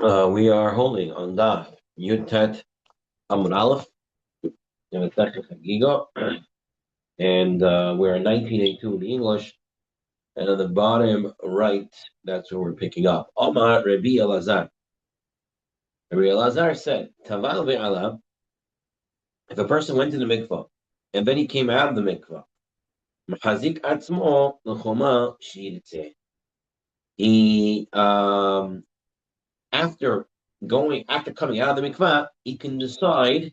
We are holding on Daf Yud Tet Amud Aleph in the Chagiga, and we're in 1982 in English. And on the bottom right, that's where we're picking up. Omar Rabbi Elazar. Rabbi Elazar said, "Taval ve'alav." If a person went to the mikvah and then he came out of the mikvah, Machazik atzmo l'choma shiritzeh. He after coming out of the mikvah, he can decide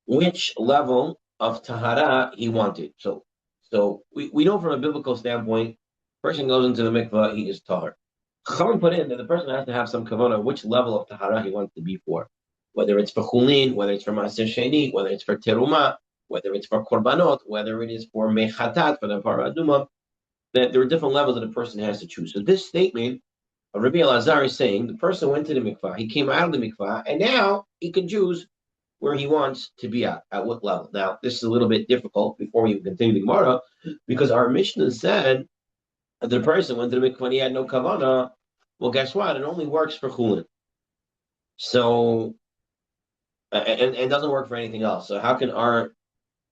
which level of tahara he wanted. So we know from a biblical standpoint, person goes into the mikvah, he is tahar. Chachamim put in that the person has to have some kavanah which level of tahara he wants to be for, whether it's for chulin, whether it's for maaser sheni, whether it's for teruma, whether it's for korbanot, whether it is for mechatat, for the paraduma. That there are different levels that a person has to choose. So this statement of Rabbi Elazar is saying the person went to the mikvah, he came out of the mikvah, and now he can choose where he wants to be at what level. Now, this is a little bit difficult before we even continue the Gemara, because our Mishnah said that the person went to the mikvah when he had no kavanah. Well, guess what? It only works for chulin. So, and doesn't work for anything else. So how can how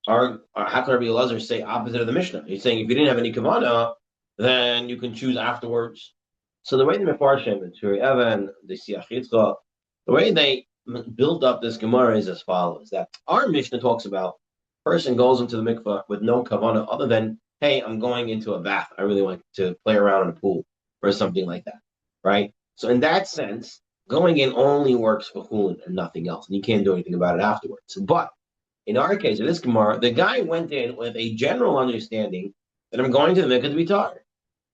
can Rabbi Elazar say opposite of the Mishnah? He's saying if you didn't have any kavanah, then you can choose afterwards. So the way the Mefarshim, the Turi Evan, the Siach Yitzchak, the way they build up this Gemara is as follows: that our Mishnah talks about person goes into the mikvah with no kavanah other than, hey, I'm going into a bath. I really want to play around in a pool or something like that, right? So in that sense, going in only works for chulin and nothing else, and you can't do anything about it afterwards. But in our case, in this Gemara, the guy went in with a general understanding that I'm going to the mikvah to be taught.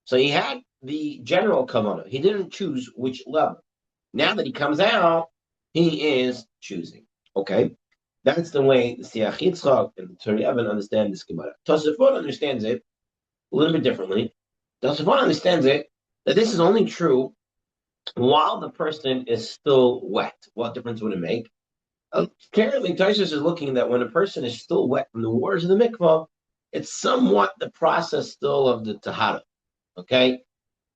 So he had the general kavanah. He didn't choose which level. Now that he comes out, he is choosing. Okay, that's the way the Siach Yitzchak and the Turi Evan understand this Gemara. Tosafot understands it a little bit differently. Tosafot understands it that this is only true while the person is still wet. What difference would it make? Apparently, Taisus is looking that when a person is still wet from the waters of the mikvah, it's somewhat the process still of the tahara. Okay,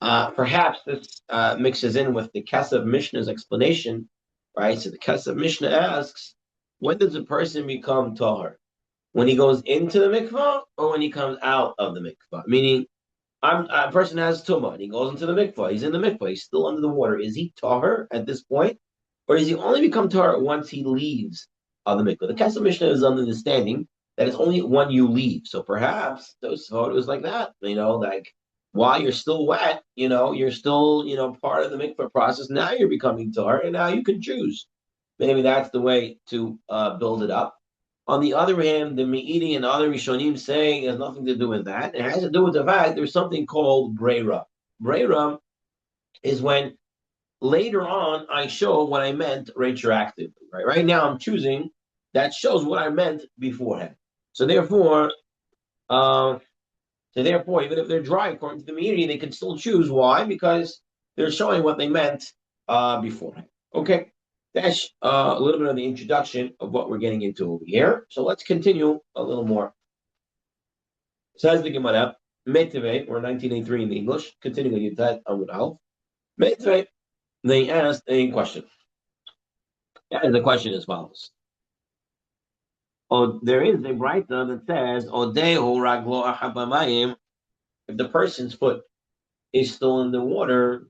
perhaps this mixes in with the Kesef Mishnah's explanation, right? So the Kesef Mishnah asks, when does a person become tahar? When he goes into the mikvah or when he comes out of the mikvah? Meaning, a person has tumah and he goes into the mikvah. He's in the mikvah. He's still under the water. Is he tahar at this point, or does he only become tahar once he leaves of the mikvah? The Kesef Mishnah is under the understanding that it's only when you leave. So perhaps those photos like that, like while you're still wet, you're still, part of the mikvah process. Now you're becoming tahar, and now you can choose. Maybe that's the way to build it up. On the other hand, the Me'idi and other Rishonim saying it has nothing to do with that. It has to do with the fact there's something called Breira. Breira is when later on I show what I meant retroactively. Right now I'm choosing that shows what I meant beforehand. So therefore, uh, even if they're dry according to the Me'idi, they can still choose. Why? Because they're showing what they meant beforehand. Okay. That's a little bit of the introduction of what we're getting into over here. So let's continue a little more. Says the Gemara, Metive, or 1983 in the English, continuing Yutat Amud Al. Metive, they asked a question. And the question is as follows. Oh, there is a writer that says, Odehu raglo ahabamayim, if the person's foot is still in the water,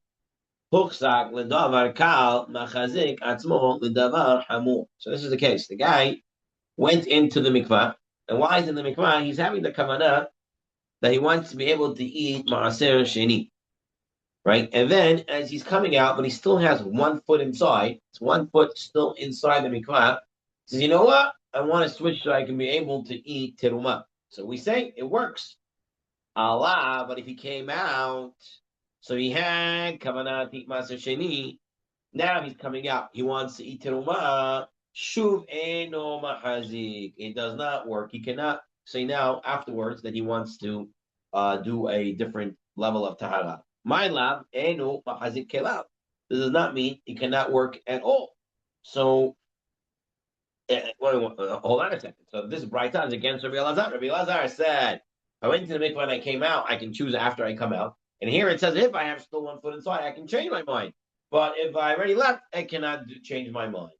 Huksak ledavar kal machazik atzmo ledavar hamur. So this is the case. The guy went into the mikvah, and while he's in the mikvah, he's having the kavanah that he wants to be able to eat maaser sheni, right? And then as he's coming out, but he still has one foot inside, it's one foot still inside the mikvah, he says, you know what? I want to switch so I can be able to eat teruma. So we say it works. Allah, but if he came out, so he had kavanah to eat maaser sheni, now he's coming out. He wants to eat teruma. Shuv eno mahazik. It does not work. He cannot say now afterwards that he wants to do a different level of tahara. My lab eno mahazik kelab. This does not mean he cannot work at all. So, hold on a second. So this Brighton is against Rabbi Elazar. Rabbi Elazar said, I went into the mikvah and I came out. I can choose after I come out. And here it says, if I have still one foot inside, I can change my mind. But if I already left, I cannot change my mind.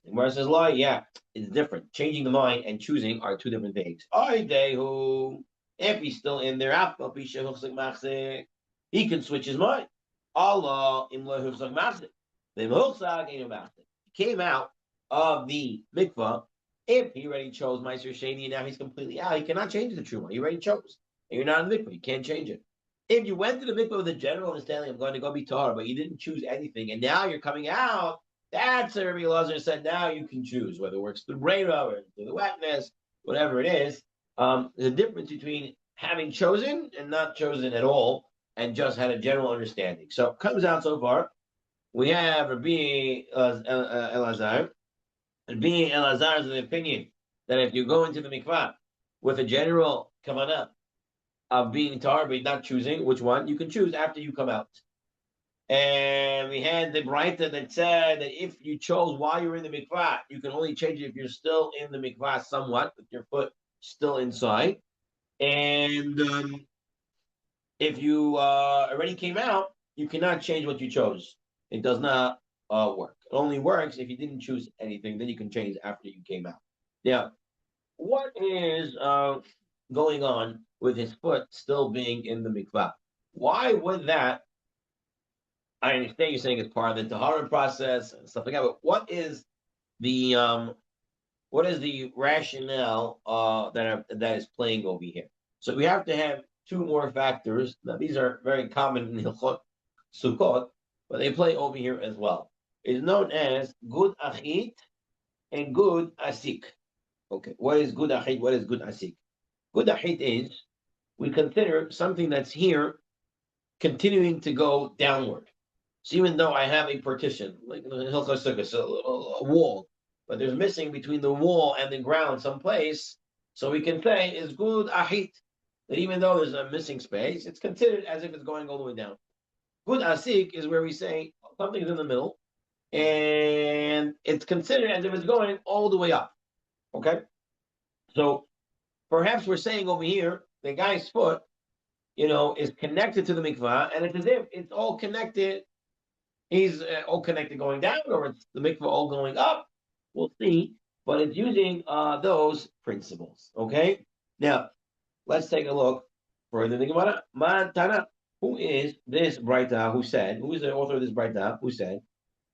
And where it says lie, yeah, it's different. Changing the mind and choosing are two different things. I who, if he's still in there, he can switch his mind. Allah im He came out of the mikvah. If he already chose Meiser Sheni and now he's completely out, he cannot change the true one. He already chose. And you're not in the mikvah. You can't change it. If you went to the mikvah with a general understanding, I'm going to go be Torah, but you didn't choose anything, and now you're coming out, that's what Rabbi Elazar said. Now you can choose whether it works through Brera or through the wetness, whatever it is. The difference between having chosen and not chosen at all, and just had a general understanding. So it comes out so far. We have Rabbi Elazar. Rabbi Elazar is of the opinion that if you go into the mikvah with a general kavanah of being tar, but not choosing which one, you can choose after you come out. And we had the Braita that said that if you chose while you're in the mikvah, you can only change it if you're still in the mikvah somewhat, with your foot still inside. And if you already came out, you cannot change what you chose. It does not work. It only works if you didn't choose anything. Then you can change after you came out. Now, what is going on with his foot still being in the mikvah? Why would that? I understand you're saying it's part of the tahara process and stuff like that, but the what is the rationale that is playing over here? So we have to have two more factors. Now these are very common in Hilchot Sukkot, but they play over here as well. It's known as good achit and good asik. Okay, what is good achit? What is good asik? Good ahit is we consider something that's here continuing to go downward. So even though I have a partition, like in the Hilchos Sukkos, a wall, but there's missing between the wall and the ground someplace, so we can say is good ahit, that even though there's a missing space, it's considered as if it's going all the way down. Good asik is where we say something's in the middle, and it's considered as if it's going all the way up. Okay? So perhaps we're saying over here, the guy's foot, is connected to the mikvah, and it's as if it's all connected. He's all connected going down, or it's the mikvah all going up. We'll see, but it's using those principles. Okay. Now let's take a look further in the Gemara. Mantana, who is this Braita? Who is the author of this Braita? Who said,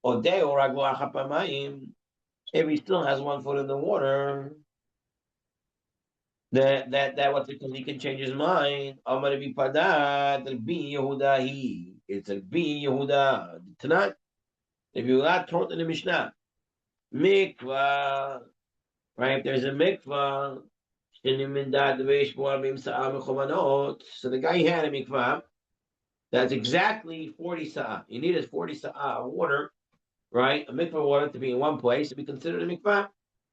"Odeo raglo achapamayim." If he still has one foot in the water, that what's it called? He can change his mind. Amar bi padat bi Yehuda. It's a bi Yehuda. Tonight, if you're not taught in the Mishnah, mikvah, right? There's a mikvah. So the guy had a mikvah. That's exactly 40 sa'ah. You needed 40 sa'ah of water, right? A mikvah water to be in one place to be considered a mikvah.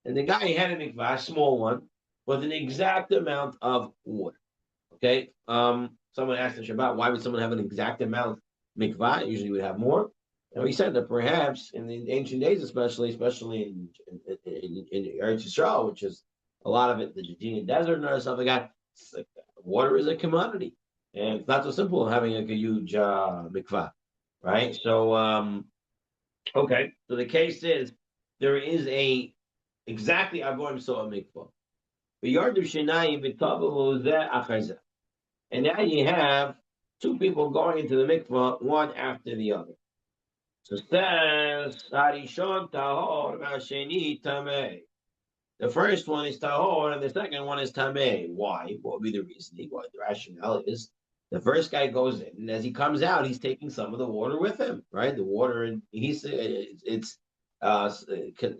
And the guy had a mikvah, a small one, with an exact amount of water. Okay. Someone asked in Shabbat, why would someone have an exact amount of mikvah? Usually would have more. And we said that perhaps in the ancient days, especially in Eretz Yisrael, which is a lot of it, the Judean desert and stuff like that, like, water is a commodity. And it's not so simple having like a huge mikvah, right? So, okay. So the case is there is a exactly Avoim so a mikvah. And now you have two people going into the mikvah, one after the other. So it says, Harishon tahor v'asheni tameh. The first one is tahor, and the second one is tameh. Why? What would be the reasoning? What the rationale is? The first guy goes in, and as he comes out, he's taking some of the water with him, right? The water, and it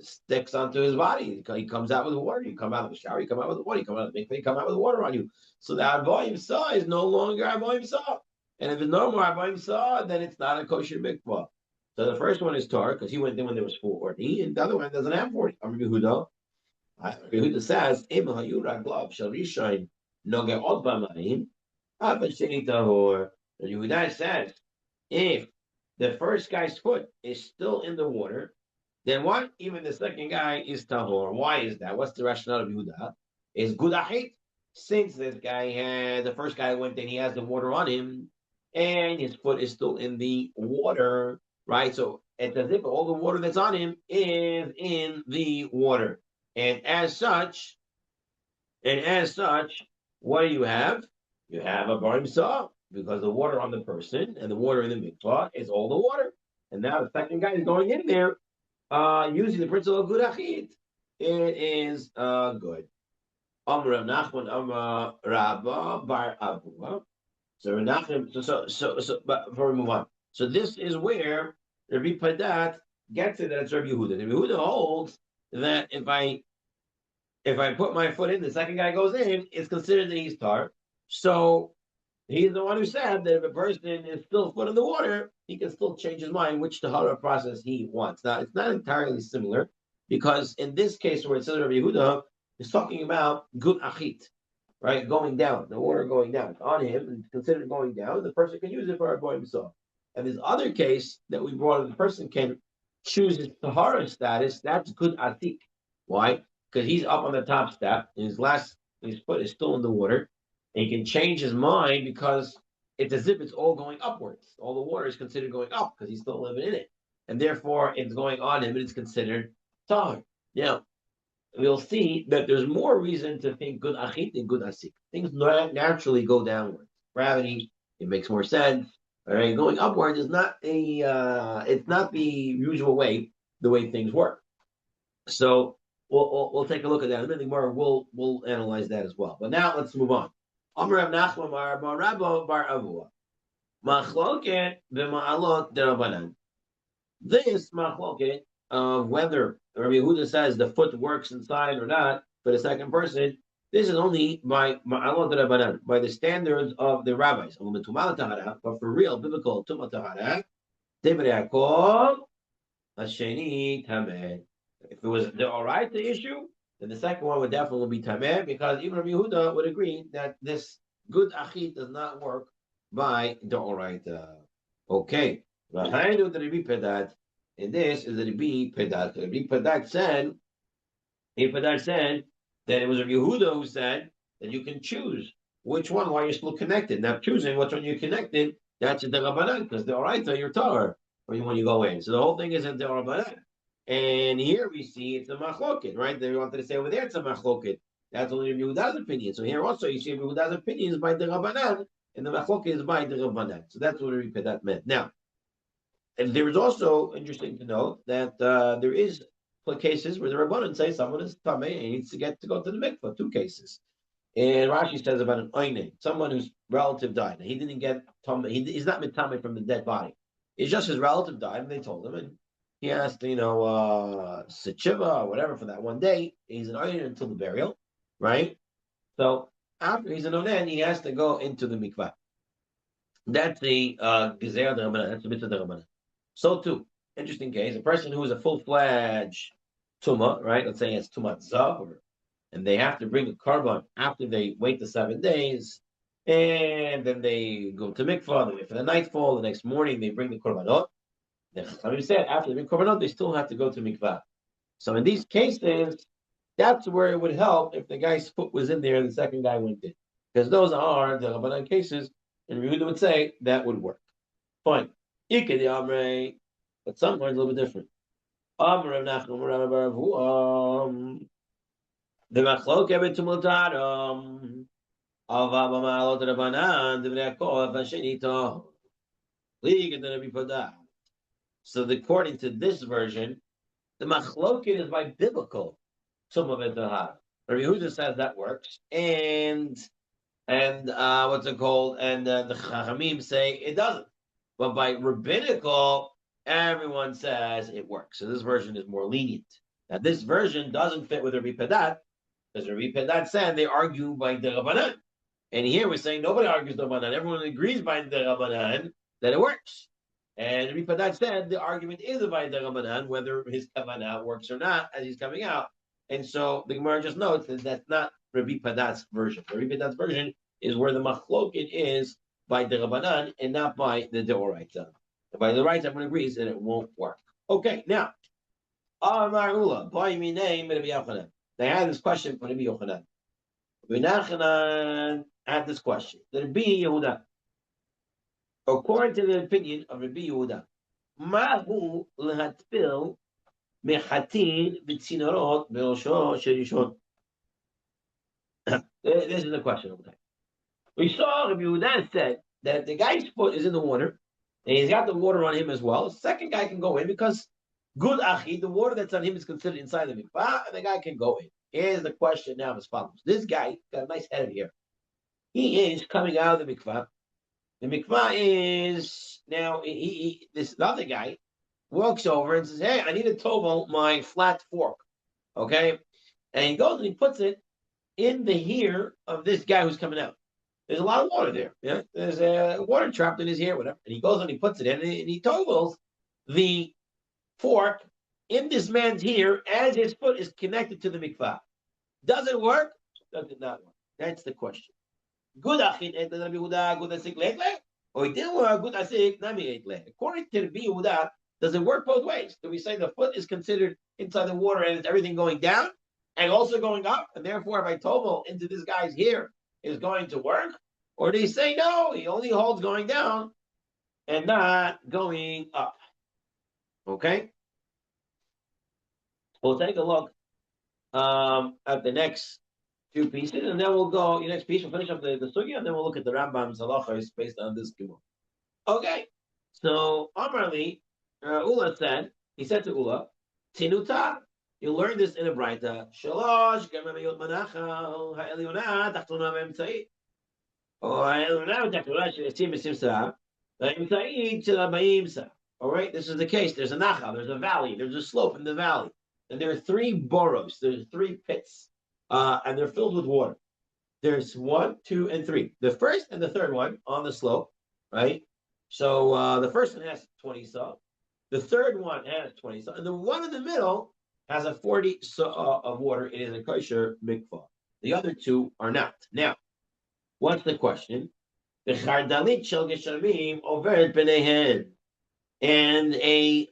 sticks onto his body. He comes out with the water. You come out of the shower. You come out with the water. You come out of the mikveh. You come out with the water on you. So the avoim saw is no longer avoim saw. And if it's no more avoim saw, then it's not a kosher mikvah. So the first one is tar because he went in when there was 40, and the other one doesn't have 40. Yehuda says, "Im hayura glav shall rishon noge od b'mayim avasheni tahor." And Yehuda says, if the first guy's foot is still in the water, then what? Even the second guy is tahor. Why is that? What's the rationale of Yehuda? Is gudahit. Since this guy the first guy went in, he has the water on him, and his foot is still in the water. right? So it's as if all the water that's on him is in the water. And as such, what do you have? You have a barim saw because the water on the person and the water in the mikvah is all the water. And now the second guy is going in there using the principle of good achit. It is good. Amr Rav Nachman, Amr Rabba Bar Avuha. So Nachman, but before we move on, so this is where Rabbi Padat gets it. That's Rabbi Yehuda. Rabbi Yehuda holds that if I put my foot in, the second guy goes in, it's considered that he's tar. So he's the one who said that if a person is still foot in the water, he can still change his mind which tahara process he wants. Now, it's not entirely similar because in this case where it says Rabbi Yehuda, it's talking about good achit, right? Going down, the water going down. It's on him and considered going down. The person can use it for a boy himself. And this other case that we brought up, the person can choose his tahara status. That's good atik. Why? Because he's up on the top step, and his foot is still in the water, and he can change his mind because it's as if it's all going upwards. All the water is considered going up because he's still living in it, and therefore it's going on him, and it's considered tahar. Now we'll see that there's more reason to think good achit than good asik. Things naturally go downwards. Gravity, it makes more sense. All right, going upwards is not it's not the usual way, the way things work. So we'll take a look at that. In a minute more, we'll analyze that as well. But now let's move on. Amr Rav Nachman bar Rabba bar Avua. Machloket v'ma'alot derabanan. This machloket of whether Rabbi Yehuda says the foot works inside or not for the second person, this is only by ma'alot derabanan, by the standards of the rabbis. But for real biblical tumat tahara, Devrei Yaakov, Hasheni Tameh. If it was the Oraita issue, then the second one would definitely be Tameh, because even Rabbi Yehuda would agree that this good achit does not work by the Oraita. Okay. Rahainu the Rabbi Pedat, and this is the Rabbi Pedat. Rabbi Pedat said that it was Rabbi Yehuda who said that you can choose which one while you're still connected. Now, choosing which one you're connected, that's the Rabbanan, because the Oraita, you're Torah when you go in. So the whole thing is in the Rabbanan. And here we see it's a machloket, right? They wanted to say over there it's a machloket. That's only Rabbi Yehuda's opinion. So here also you see Rabbi Yehuda's opinion is by the Rabbanan, and the machloket is by the Rabbanan. So that's what Rabbi Pedat meant. Now, and there is also interesting to note that there is cases where the Rabbanan say someone is tamei and he needs to go to the mikvah. 2 cases. And Rashi says about an oine, someone whose relative died. He didn't get tamei. He's not mitame from the dead body. It's just his relative died, and they told him, and he asked, Sechiva or whatever for that one day. He's an oinen until the burial, right? So after he's an oinen, he has to go into the mikvah. That's the gezer d'Rabbanan. That's the mitzvah d'Rabbanan. So too, interesting case, a person who is a full-fledged tumah, right? Let's say it's tumat zav, and they have to bring a korban after they wait the 7 days, and then they go to mikvah, they wait for the nightfall, the next morning they bring the korbanot. The Chachamim said after they bring korbanot, they still have to go to mikvah. So in these cases, that's where it would help if the guy's foot was in there and the second guy went in. Because those are the Rabbanan cases, and Yehuda would say that would work. Fine. But some are a little bit different. The machlok betumultaram of Abamalot Rabbanan, the Yaakov Hashenito. So according to this version, the machloket is by biblical tumah v'tahara. Rabbi Yehuda says that works, and what's it called? And the Chachamim say it doesn't. But by rabbinical, everyone says it works. So this version is more lenient. Now this version doesn't fit with Rabbi Pedat, because Rabbi Pedat said they argue by the Rabbanan. And here we're saying nobody argues the Rabbanan. Everyone agrees by the Rabbanan that it works. And Rabbi Padat said the argument is by the Rabbanan, whether his kavanah works or not as he's coming out. And so the Gemara just notes that that's not Rabbi Padat's version. Rabbi Padat's version is where the machloket is by the Rabbanan and not by the Deoraita. By the right, everyone agrees that it won't work. Okay, now, they had this question for Rabbi Yochanan. Rabbi Yochanan had this question. Rabbi Yehuda, according to the opinion of Rabbi Yehuda, Mahu lehatpil mechatin b'tzinorot b'rosho sherishon. This is the question. Okay. We saw Rabbi Yehuda said that the guy's foot is in the water, and he's got the water on him as well. The second guy can go in because good achi, the water that's on him is considered inside the mikvah, and the guy can go in. Here's the question now as follows. This guy got a nice head here. He is coming out of the mikvah. The mikvah is now this other guy walks over and says, "Hey, I need to tovel my flat fork." Okay, and he goes and he puts it in the ear of this guy who's coming out. There's a lot of water there. Yeah, there's water trapped in his ear, whatever. And he goes and he puts it in, and he tovels the fork in this man's ear as his foot is connected to the mikvah. Does it work? Does it not work? That's the question. Good achit et Rabbi Yehuda, good asik legle, or it didn't work, good asik nami et le. According to Rabbi Yehuda, does it work both ways? Do we say the foot is considered inside the water and it's everything going down and also going up, and therefore if I tovel into this guy's ear is going to work? Or do you say no, he only holds going down and not going up? Okay? We'll take a look at the next few pieces, and then we'll go. The next piece, we'll finish up the sugya, and then we'll look at the Rambam's halachos based on this gemara. Okay, so Amarli, Ula said, he said to Ula, Tinuta, you learn this in a brayta. Shalosh gemamayot manacha ha'elyona tachtona v'emtzai, or ha'elyona tachtona she'esim v'sim sa, v'emtzai shel sa. All right, this is the case. There's a nacha, there's a valley, there's a slope in the valley, and there are three boros, there's three pits. And they're filled with water. There's 1, 2, and 3. The first and the third one on the slope, right? So the first one has 20 saw. The third one has 20 saw. And the one in the middle has a 40 saw of water. It is a kosher mikvah. The other two are not. Now, what's the question? The chardalit shel geshamim overet b'neihen. And a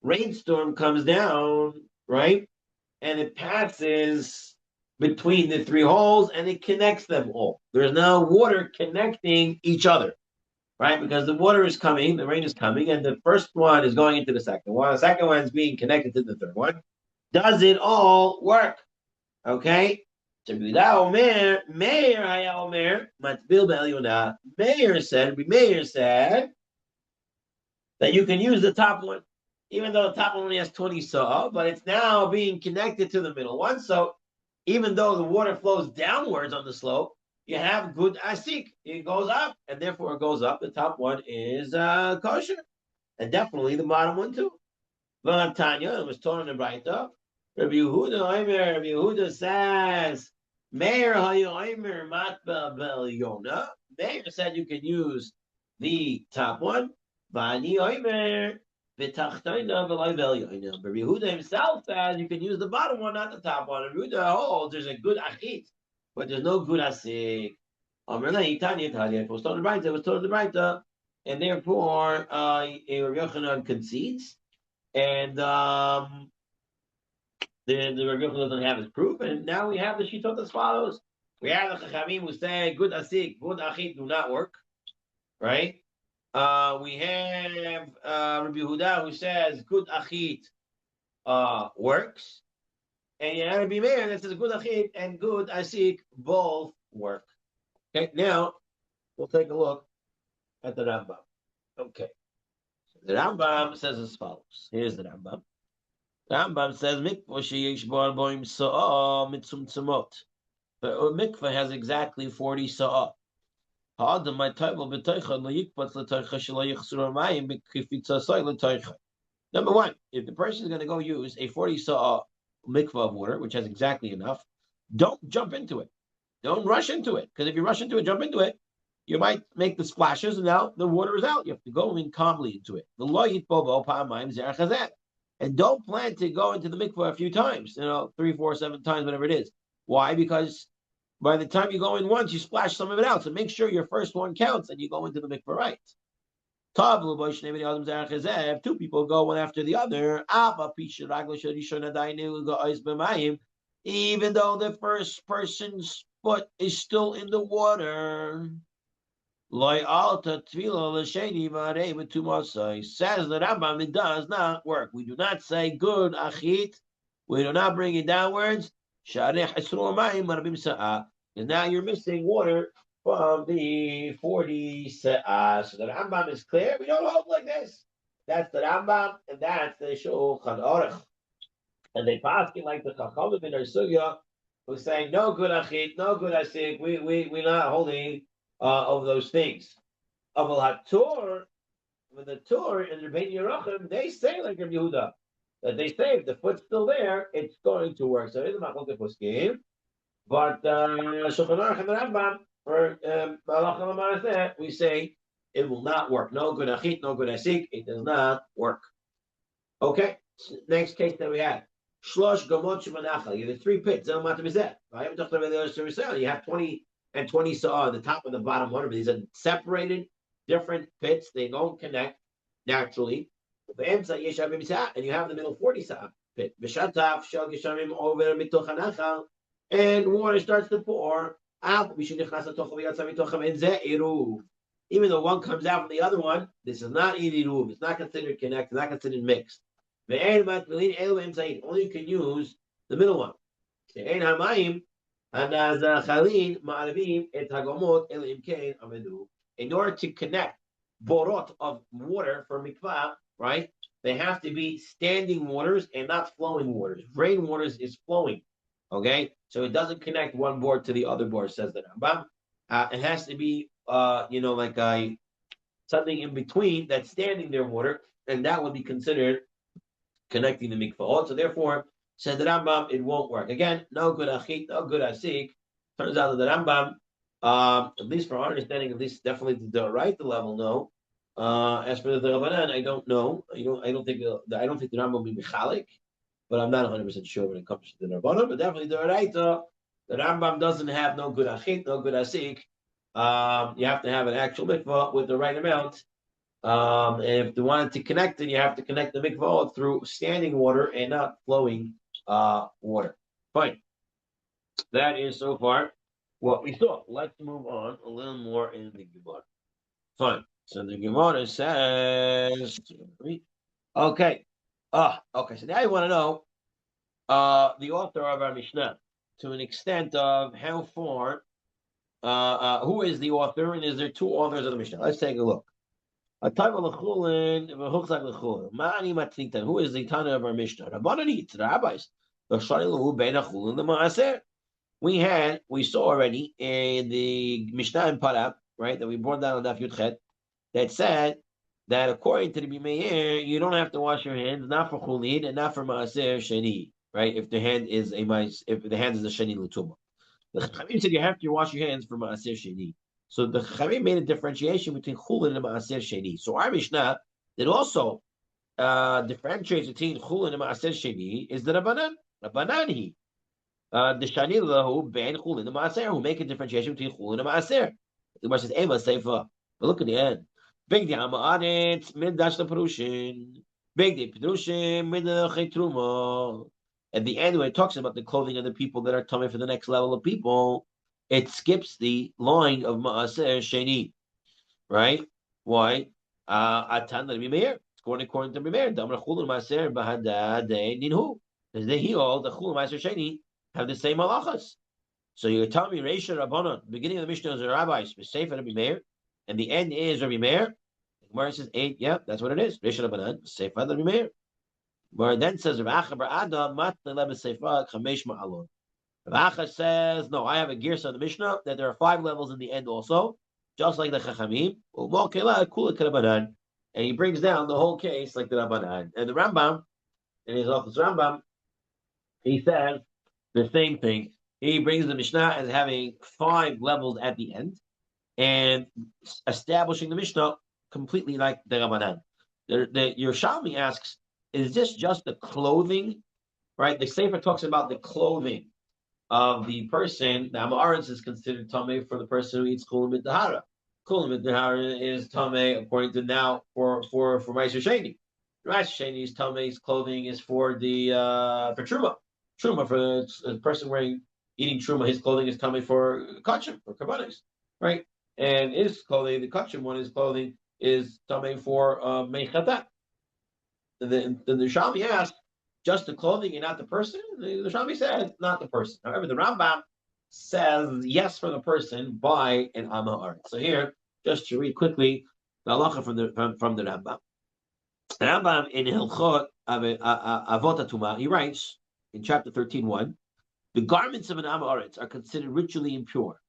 rainstorm comes down, right? And it passes between the three holes and it connects them all. There's now water connecting each other, right? Because the water is coming, the rain is coming, and the first one is going into the second one. The second one is being connected to the third one. Does it all work? Okay. Meir said that you can use the top one, even though the top one only has 20 saw, but it's now being connected to the middle one. So even though the water flows downwards on the slope, you have good asik. It goes up, and therefore it goes up. The top one is kosher, and definitely the bottom one too. Tanya, it was torn in the Braita. Rabbi Yehuda says, Meir hayoimer matba bel yona. Meir said you can use the top one. Vani oimer. But Yehuda himself says you can use the bottom one, not the top one. Yehuda holds there's a good achit, but there's no good asik. It was told the Braita, and therefore Rabbi Yochanan concedes, and the Rabbi Yochanan doesn't have his proof, and now we have the shitot as follows. We have the Chachamim who say good asik, good achit do not work, right? We have Rabbi Yehuda who says good achit works, and you have Rabbi Meir that says good achit and good asik both work. Okay, now we'll take a look at the Rambam. Okay, so the Rambam says as follows. Here's the Rambam. The Rambam says mikvah sheyesh bar boim sa'ah mitzum tzamot. The mikvah has exactly 40 sa'ah. Number one, if the person is going to go use a 40 saw mikvah of water, which has exactly enough, don't jump into it. Don't rush into it. Because if you rush into it, jump into it, you might make the splashes and now the water is out. You have to go in calmly into it. And don't plan to go into the mikvah a few times, 3, 4, 7 times, whatever it is. Why? Because by the time you go in once, you splash some of it out. So make sure your first one counts and you go into the mikvah right. Two people go one after the other. Even though the first person's foot is still in the water. Loy alta tvila l'sheni v'arei v'tumasai. Says the Rambam, it does not work. We do not say good achit. We do not bring it downwards. Sharei hasru mayim marabim sa'ah. And now you're missing water from the 40 sa'ah. So the Rambam is clear. We don't hold like this. That's the Rambam, and that's the Shulchan Aruch. And they pass it like the Chachamim in our Sugya, who's saying no good achit, no good asik. We're not holding of those things. Of a hatur, with the Tur and Rebbeinu Yeruchim, they say like Rabbi Yehuda, that they say if the foot's still there, it's going to work. So it is not looking for scheme. But Shulchan Aruch and the Rambam, for we say it will not work. No good achit, no good asik. It does not work. Okay. Next case that we had. Shlosh Gomot Shemanachal. You have 3 pits. I haven't talked about the other. You have 20 and 20 saw the top and the bottom one. These are separated, different pits. They don't connect naturally. And you have the middle 40 saw pit. And water starts to pour. Even though one comes out from the other one, this is not iruv. It's not considered connect. It's not considered mixed. Only you can use the middle one. In order to connect borot of water for mikvah, right? They have to be standing waters and not flowing waters. Rain waters is flowing, okay? So it doesn't connect one board to the other board, says the Rambam. It has to be, like something in between that's standing there water, and that would be considered connecting the mikvahot. So therefore, said the Rambam, it won't work. Again, no good achit, no good asik. Turns out that the Rambam, at least for our understanding, at least definitely the right level, no. As for the Rabbanan, I don't know. I don't think the Rambam will be mechalik, but I'm not 100% sure when it comes to the Rabbanan. But definitely the right, the Rambam doesn't have no good achit, no good asik. You have to have an actual mikvah with the right amount. And if you wanted to connect it, you have to connect the mikvah through standing water and not flowing water. Fine. That is so far what we saw. Let's move on a little more in the Gemara. Fine. So the Gemara says, okay. Okay. So now you want to know the author of our Mishnah to an extent of how far, who is the author, and is there 2 authors of the Mishnah? Let's take a look. Who is the Tana of our Mishnah? The rabbis. We saw already in the Mishnah in Parab, right, that we brought down on Daf Yudchet, that said that according to the Bimeir, you don't have to wash your hands, not for Chulin and not for Maaser Sheni, right? If the hand is a Sheni L'Tumah. The Chachamim said you have to wash your hands for Maaser Sheni. So the Chachamim made a differentiation between Chulin and Maaser Sheni. So our Mishnah that also differentiates between Chulin and Maaser Sheni is the Rabbanan. Rabbanani. The Shani Lahu Ben Chulin and Maaser, who make a differentiation between Chulin and Maaser. The Gemara says, Ema Seifa. But look at the end. Big Di Ama'aret, Mid Dash the Perushin. Big Di Perushin, Mid Truma. At the end, when it talks about the clothing of the people that are coming for the next level of people, it skips the line of Maaser Sheni, right? Why? Atan the Bimeir. According to Bimeir, Damar Chulun Maaser Bahada De Ninhu. Because they heal the Chulun Maaser Sheni have the same halachas. So you're telling me Reisha Rabbanon, the beginning of the Mishnah is a rabbi, Seif Rabbi Meir, and the end is Rabbi Meir. Gemara says 8, yeah, that's what it is. Reisha Rabbanon, Seif Rabbi Meir. Where then says Rav Acha bar Ada mat lebe seifa chamesh ma'alon. Rav Acha says, no, I have a girsa of the Mishnah that there are 5 levels in the end also, just like the Chachamim. And he brings down the whole case like the Rabbanan. And the Rambam, in his office Rambam, he says the same thing. He brings the Mishnah as having 5 levels at the end and establishing the Mishnah completely like the Rabbanan. The Yerushalmi asks, is this just the clothing, right? The Sefer talks about the clothing of the person. Now, Ma'aretz is considered Tameh for the person who eats Kulam Dahara. Kulam Dahara is Tameh according to now for Ma'aser Sheni. Ma'aser Sheni's Tameh's clothing is for the for Truma. Truma for a person eating Truma, his clothing is Tameh for Kachim, for Kabbanis, right? and his clothing, the kachim one, his clothing is tamei for meichata. The Shami asked, just the clothing and not the person? The Shami said, not the person. However, the Rambam says yes for the person by an Amahar. So here, just to read quickly the halacha from the Rambam. The Rambam in Hilchot Avot Tuma, he writes in chapter 13:1, the garments of an Amaretz are considered ritually impure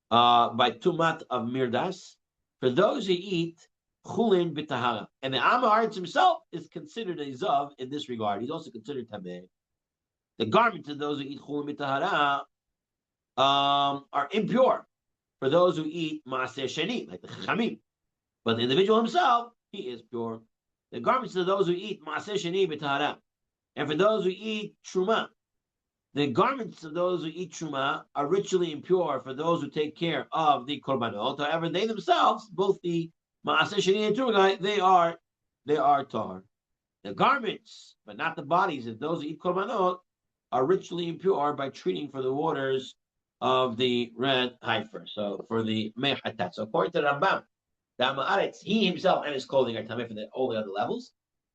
by Tumat of Mirdas for those who eat chulin b'tahara. And the Amaretz himself is considered a Zav in this regard. He's also considered Tameh. The garments of those who eat chulin b'tahara are impure for those who eat Maaseh Sheni, like the Chachamim. But the individual himself, he is pure. The garments of those who eat Maaseh Sheni b'tahara. And for those who eat Truma, the garments of those who eat Truma are ritually impure for those who take care of the Korbanot. However, they themselves, both the Maaseh Sheni and Truma, they are tar. The garments, but not the bodies of those who eat Korbanot, are ritually impure by treating for the waters of the red heifer. So for the Mechatat. So according to Rambam, the Amaretz, he himself and his clothing are tamei for all the other levels.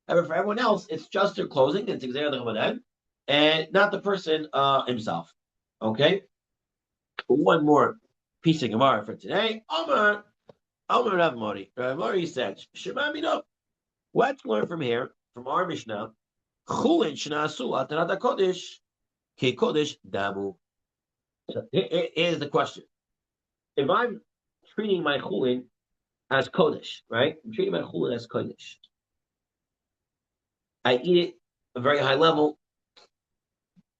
However, for everyone else, it's just their clothing, and it's exactly the and not the person himself. Okay? One more piece of Gemara for today. Omar Rav Mori. Rav Mori said, Shema Mino. Let's learn from here, from our Mishnah, Chulin Shnasu Atarat Kodesh, Ke Kodesh Damu. So here's the question. If I'm treating my Chulin as Kodesh, right? I'm treating my Chulin as Kodesh. I eat it a very high level.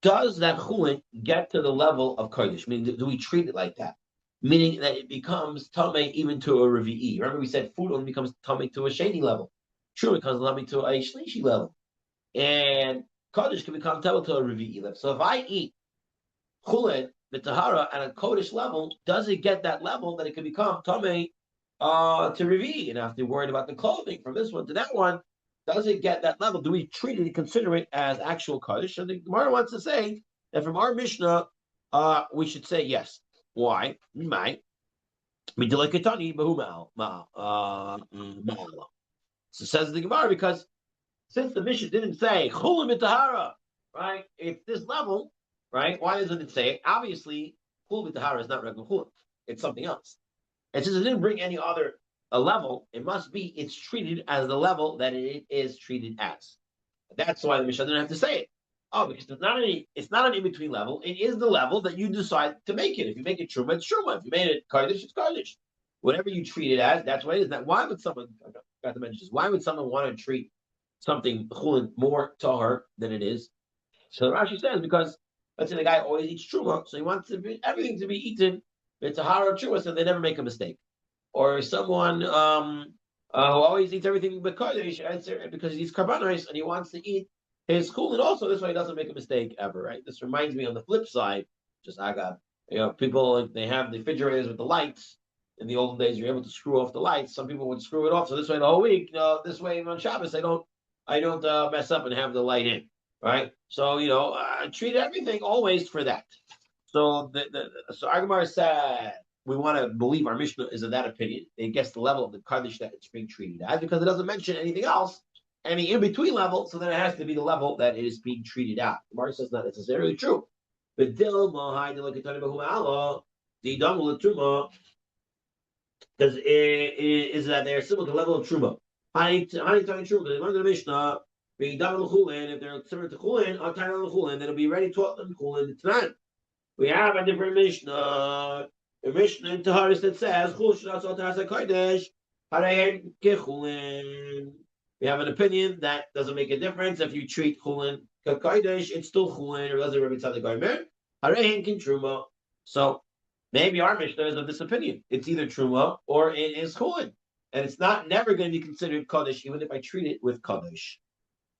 Does that chulin get to the level of kodesh? Meaning, do we treat it like that? Meaning that it becomes tamei even to a revi'i. Remember, we said food only becomes tamei to a sheni level. True, it becomes tamei to a shlishi level, and kodesh can become tamei to a revi'i level. So if I eat chulin b'tahara at a kodesh level, does it get that level that it can become tamei to revi'i? And I have to worry about the clothing from this one to that one. Does it get that level? Do we treat it and consider it as actual Kaddish? And the Gemara wants to say that from our Mishnah, we should say yes. Why? So says the Gemara, because since the Mishnah didn't say Chulim B'Tahara, right? It's this level, right? Why doesn't it say it? Obviously, Chulim B'Tahara is not regular Chulim. It's something else. And since it didn't bring any other a level, it must be it's treated as the level that it is treated as. That's why the Mishnah didn't have to say it. Oh, because it's not an in-between level. It is the level that you decide to make it. If you make it Truma, it's Truma. If you made it Kaddish, it's Kaddish. Whatever you treat it as, that's what it is. Now, why would someone, I forgot to mention this, why would someone want to treat something chulin more tahar than it is? So Rashi says, because let's say the guy always eats Truma, so he wants everything to be eaten with tahara or Truma, so they never make a mistake. Or someone who always eats everything but kodesh because he eats carbonates and he wants to eat his chulin also. This way he doesn't make a mistake ever, right? This reminds me on the flip side, just agad. People, they have the refrigerators with the lights. In the olden days, you're able to screw off the lights. Some people would screw it off, so this way the whole week. This way on Shabbos, I don't mess up and have the light in, right? So treat everything always for that. So so Agmar said, we want to believe our Mishnah is of that opinion. It gets the level of the Kaddish that it's being treated as, because it doesn't mention anything else, any in-between level, so then it has to be the level that it is being treated at. The Gemara says not necessarily true. But because is that they're similar to the level of Truma. If they're similar to Chulin, then it'll be ready to taught them Chulin tonight. We have a different Mishnah. A Mishnah in Taharis that says, we have an opinion that doesn't make a difference. If you treat Chulin Kodesh, it's still Chulin, or doesn't represent the Goymer. Truma. So maybe our Mishnah is of this opinion. It's either Truma or it is Chulin. And it's never going to be considered Kodesh, even if I treat it with Kodesh.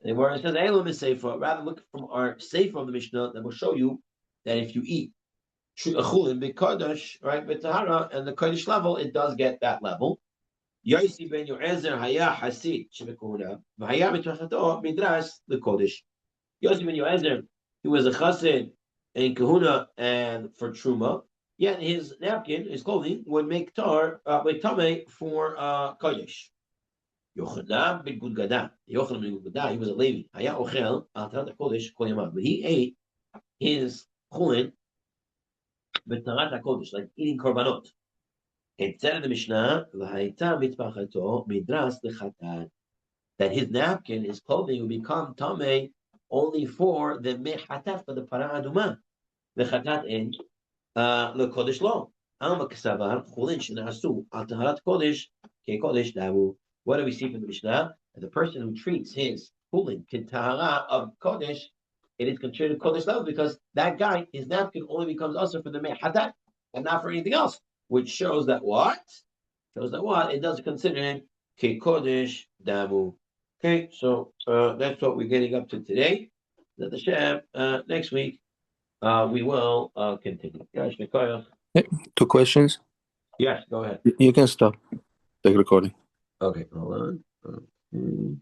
And where it says, Elam is Sefer, rather look from our Sefer of the Mishnah that will show you that if you eat chulin b'kadosh, right, b'tahara, and the kodesh level, it does get that level. Yosi ben Yoezer haya hasid shebekuna v'haya b'tachato midras l'kodesh. Yosi ben Yoezer, he was a chassid in kahuna and for truma, Yet his napkin, his clothing, would make tame for kodesh. Yochanan ben Gudgada. Yochanan ben Gudgada, he was a Levi. Haya ochel al tarat kodesh kol yamav. But he ate his chulin b'tarat kodesh, like eating korbanot. It said in the Mishnah, "V'hayta mitpachato midras lechatat," that his napkin, his clothing, will become tame only for the mechatat, for the para aduma. Lechatat in lekodesh lo. Alma kasavar chulin shenasu al taharat kodesh kekodesh davu. What do we see from the Mishnah? That the person who treats his chulin ketahara of kodesh, it is considered kodesh level because that guy, his napkin only becomes also for the mechatat and not for anything else. Which shows that what? Shows that what? It does consider him kekodesh davu. Okay, so that's what we're getting up to today. That the Shem next week we will continue. Yes, Mikoyah. Hey, 2 questions. Yes, go ahead. You can stop the recording. Okay, hold on. Okay.